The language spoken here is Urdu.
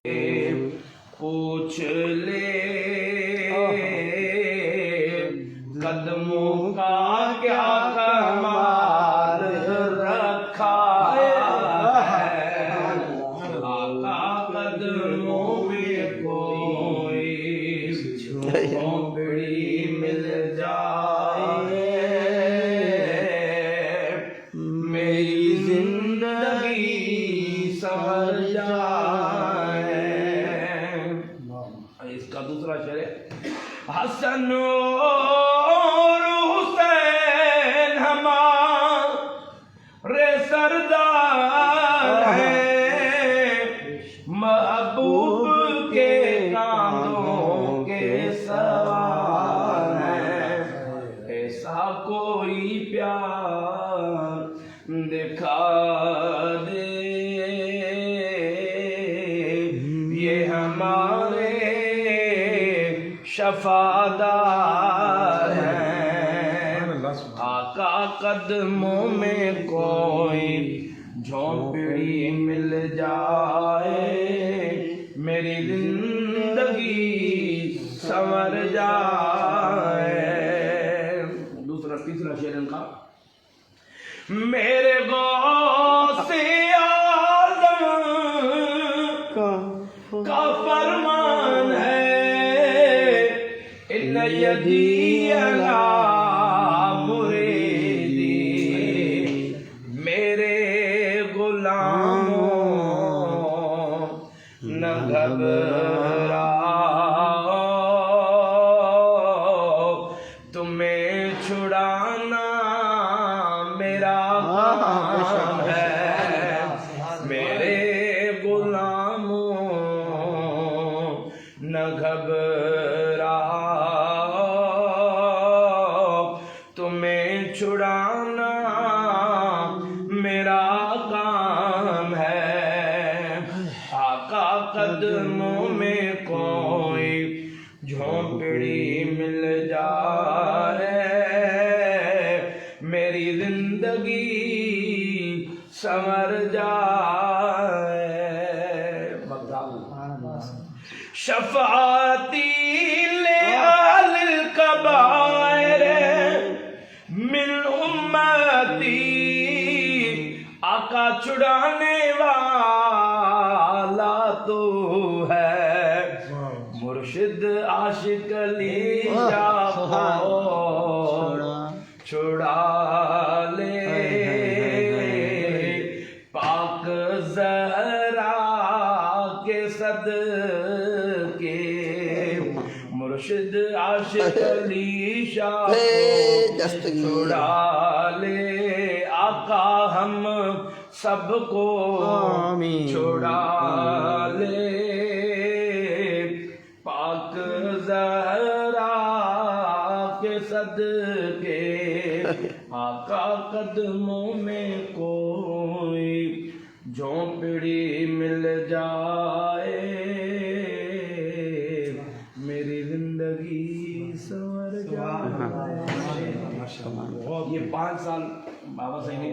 پوچھ لے قدموں کا کیا کمال رکھا ہے، آقا قدموں میں کوئی جھونپڑی مل جائے، میری زندگی سنور جائے۔ اس کا دوسرا شعر ہے، حسن اور حسین ہمارے سردار ہیں، محبوب کے کاندھوں کے سوار ہیں، ایسا کوئی پیار دکھا دے، یہ ہمارے شفادار ہیں، آقا قدموں میں کوئی جھونپڑی مل جائے، میری زندگی سنور جائے۔ دوسرا تیسرا شعر ان کا، میرے غوث اعظم کا فرمان ہے، ان یدی علی مریدی، میرے غلاموں نہ گھبراؤ، تمہیں چھڑانا میرا کام ہے، میرے غلاموں نہ گھبراؤ، تمہیں چھڑانا میرا کام ہے، آقا قدموں میں کوئی جھونپڑی مل جائے، میری زندگی سنور جائے۔ شفاعتی لأہل الکبائر من امتی، آقا چھڑانے والا تو ہے، مرشد عاشق علی شاہ کو چھڑا لے، پاک زہرا کے صدقے، مرشد عاشق علی شاہ کو چھڑا لے، آقا ہم سب کو چھڑا لے، پاک زہرا کے صدقے، آقا قدموں میں کوئی جھونپڑی مل جائے، میری زندگی سنور جائے۔ یہ 5 سال بابا صاحب نے